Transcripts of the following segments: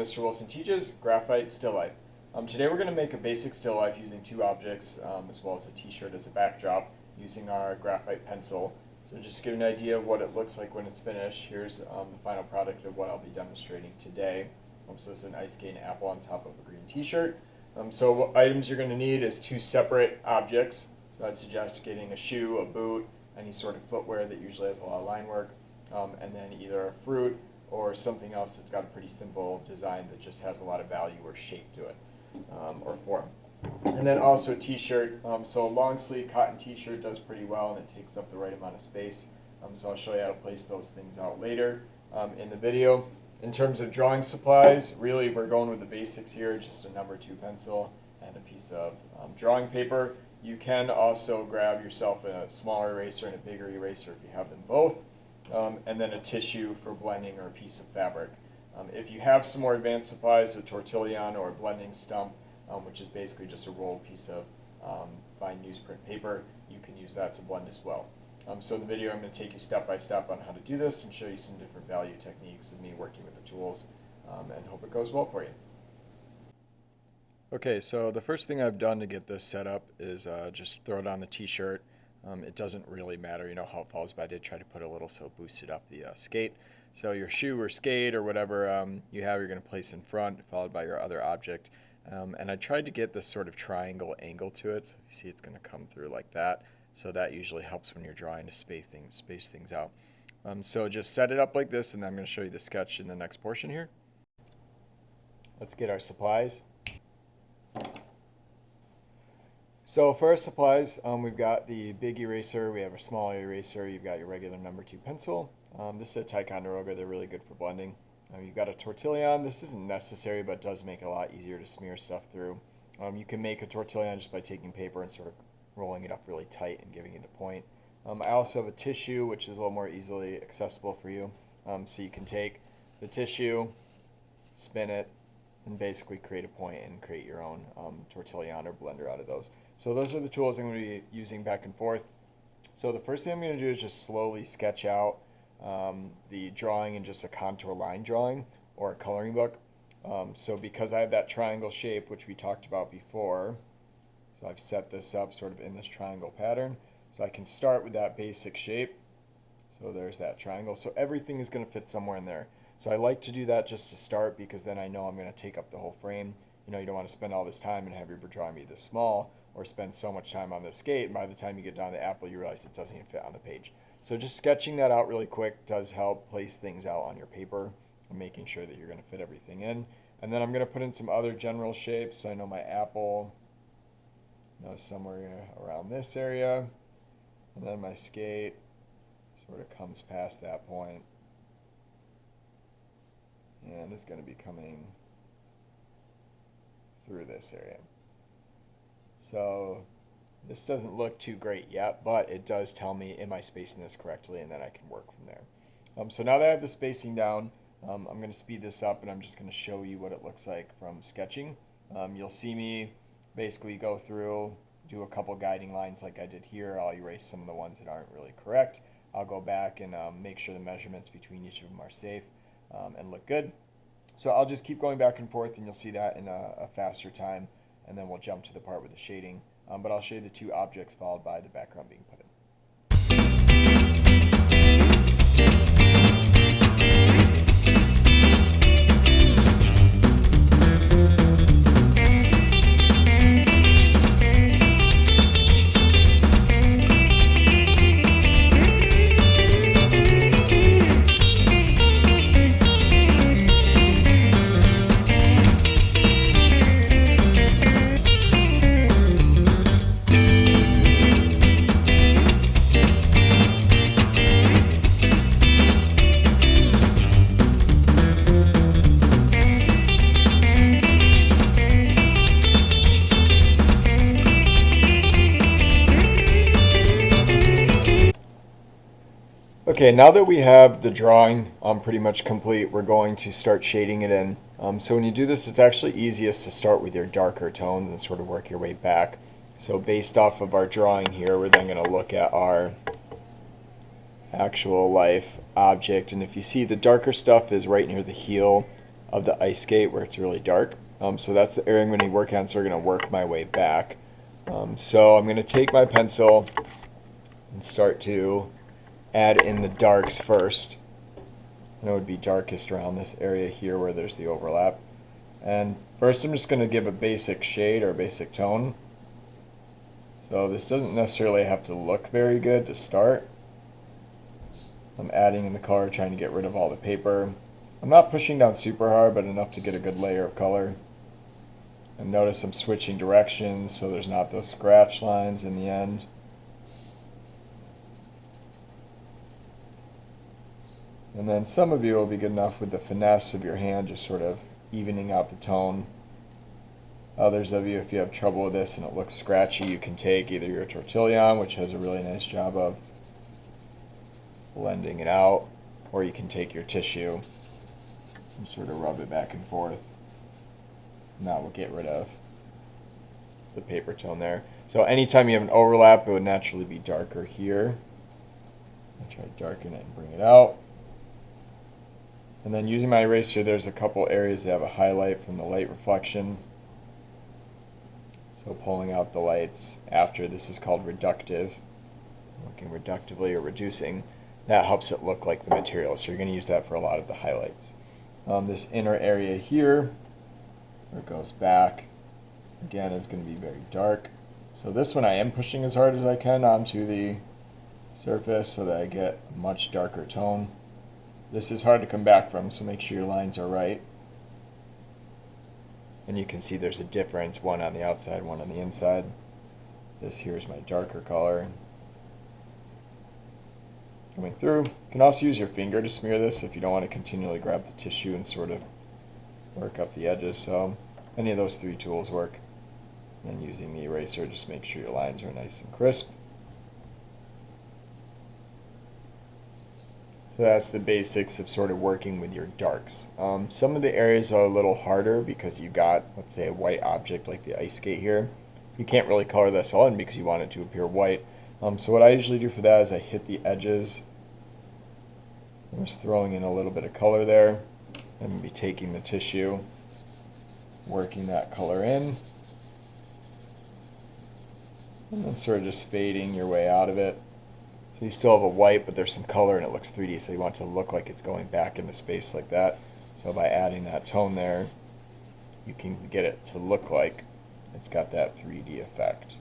Mr. Wilson Teaches Graphite Still Life. Today we're going to make a basic still life using two objects as well as a t-shirt as a backdrop using our graphite pencil. So just to give you an idea of what it looks like when it's finished, here's the final product of what I'll be demonstrating today. So this is an ice skate apple on top of a green t-shirt. So what items you're going to need is two separate objects. So I'd suggest getting a shoe, a boot, any sort of footwear that usually has a lot of line work, and then either a fruit or something else that's got a pretty simple design that just has a lot of value or shape to it, or form. And then also a t-shirt. So a long sleeve cotton t-shirt does pretty well and it takes up the right amount of space. So I'll show you how to place those things out later in the video. In terms of drawing supplies, really we're going with the basics here, just a number 2 pencil and a piece of drawing paper. You can also grab yourself a smaller eraser and a bigger eraser if you have them both. And then a tissue for blending or a piece of fabric. If you have some more advanced supplies, a tortillon or a blending stump, which is basically just a rolled piece of fine newsprint paper, you can use that to blend as well. So in the video I'm going to take you step by step on how to do this and show you some different value techniques of me working with the tools, and hope it goes well for you. Okay, so the first thing I've done to get this set up is just throw it on the t-shirt. It doesn't really matter, how it falls, but I did try to put a little so it boosted up the skate. So your shoe or skate or whatever you have, you're going to place in front, followed by your other object. And I tried to get this sort of triangle angle to it. So you see it's going to come through like that. So that usually helps when you're drawing to space things out. So just set it up like this, and then I'm going to show you the sketch in the next portion here. Let's get our supplies. So for our supplies, we've got the big eraser, we have a small eraser, you've got your regular number 2 pencil. This is a Ticonderoga, they're really good for blending. You've got a tortillon. This isn't necessary, but does make it a lot easier to smear stuff through. You can make a tortillon just by taking paper and sort of rolling it up really tight and giving it a point. I also have a tissue, which is a little more easily accessible for you. So you can take the tissue, spin it, and basically create a point and create your own tortillon or blender out of those. So those are the tools I'm going to be using back and forth. So the first thing I'm going to do is just slowly sketch out the drawing in just a contour line drawing or a coloring book. So because I have that triangle shape, which we talked about before, so I've set this up sort of in this triangle pattern. So I can start with that basic shape. So there's that triangle. So everything is going to fit somewhere in there. So I like to do that just to start because then I know I'm going to take up the whole frame. You don't want to spend all this time and have your drawing be this small, or spend so much time on the skate, and by the time you get down to the apple you realize it doesn't even fit on the page. So just sketching that out really quick does help place things out on your paper and making sure that you're going to fit everything in. And then I'm going to put in some other general shapes. So I know my apple somewhere around this area, and then my skate sort of comes past that point and it's going to be coming through this area. So this doesn't look too great yet, but it does tell me, am I spacing this correctly, and then I can work from there. So now that I have the spacing down, I'm going to speed this up and I'm just going to show you what it looks like from sketching. You'll see me basically go through, do a couple guiding lines like I did here. I'll erase some of the ones that aren't really correct. I'll go back and make sure the measurements between each of them are safe and look good. So I'll just keep going back and forth, and you'll see that in a faster time, and then we'll jump to the part with the shading. But I'll show you the two objects followed by the background being put in. Okay, now that we have the drawing pretty much complete, we're going to start shading it in. So when you do this, it's actually easiest to start with your darker tones and sort of work your way back. So based off of our drawing here, we're then going to look at our actual life object. And if you see, the darker stuff is right near the heel of the ice skate where it's really dark. So that's the area I'm going to be working on, so we're going to work my way back. So I'm going to take my pencil and start to add in the darks first. And it would be darkest around this area here where there's the overlap. And first I'm just going to give a basic shade or basic tone. So this doesn't necessarily have to look very good to start. I'm adding in the color, trying to get rid of all the paper. I'm not pushing down super hard, but enough to get a good layer of color. And notice I'm switching directions so there's not those scratch lines in the end. And then some of you will be good enough with the finesse of your hand, just sort of evening out the tone. Others of you, if you have trouble with this and it looks scratchy, you can take either your Tortillon, which has a really nice job of blending it out, or you can take your tissue and sort of rub it back and forth. And that will get rid of the paper tone there. So anytime you have an overlap, it would naturally be darker here. I'll try to darken it and bring it out. And then using my eraser, there's a couple areas that have a highlight from the light reflection. So pulling out the lights after, this is called reductive. Working reductively or reducing, that helps it look like the material. So you're going to use that for a lot of the highlights. This inner area here, where it goes back, again is going to be very dark. So this one I am pushing as hard as I can onto the surface so that I get a much darker tone. This is hard to come back from, so make sure your lines are right. And you can see there's a difference, one on the outside, one on the inside. This here is my darker color. Coming through. You can also use your finger to smear this if you don't want to continually grab the tissue and sort of work up the edges. So any of those three tools work. And then using the eraser, just make sure your lines are nice and crisp. So that's the basics of sort of working with your darks. Some of the areas are a little harder because you got, let's say, a white object like the ice skate here. You can't really color this all in because you want it to appear white. So what I usually do for that is I hit the edges. I'm just throwing in a little bit of color there. I'm going to be taking the tissue, working that color in, and then sort of just fading your way out of it. So you still have a white, but there's some color and it looks 3D, so you want it to look like it's going back into space like that. So by adding that tone there, you can get it to look like it's got that 3D effect.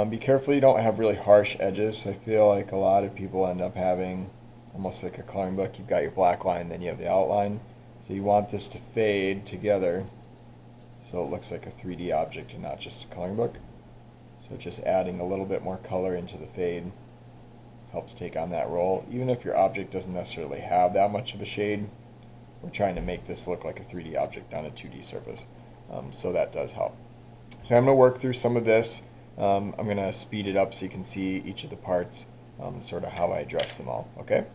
Be careful you don't have really harsh edges. I feel like a lot of people end up having almost like a coloring book. You've got your black line, then you have the outline. So you want this to fade together so it looks like a 3D object and not just a coloring book. So just adding a little bit more color into the fade helps take on that role. Even if your object doesn't necessarily have that much of a shade, we're trying to make this look like a 3D object on a 2D surface. So that does help. So I'm going to work through some of this. I'm going to speed it up so you can see each of the parts, sort of how I address them all. Okay?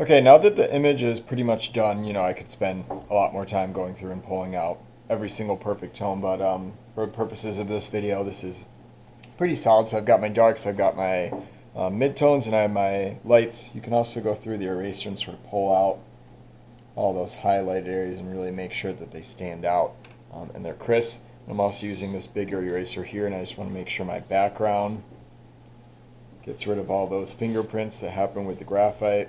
Okay, now that the image is pretty much done, I could spend a lot more time going through and pulling out every single perfect tone, but for purposes of this video, this is pretty solid. So I've got my darks, I've got my midtones, and I have my lights. You can also go through the eraser and sort of pull out all those highlighted areas and really make sure that they stand out and they're crisp. I'm also using this bigger eraser here, and I just want to make sure my background gets rid of all those fingerprints that happen with the graphite.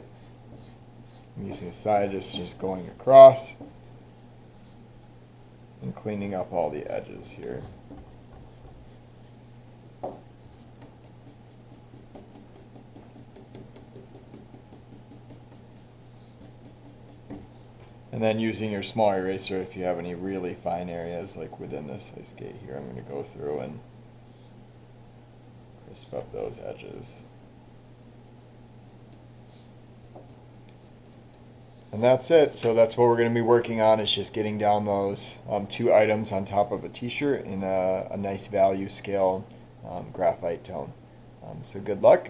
I'm using the side just going across and cleaning up all the edges here. And then using your small eraser, if you have any really fine areas like within this ice skate here, I'm going to go through and crisp up those edges. And that's it. So that's what we're going to be working on, is just getting down those two items on top of a t-shirt in a nice value scale graphite tone. So good luck,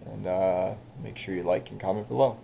and make sure you like and comment below.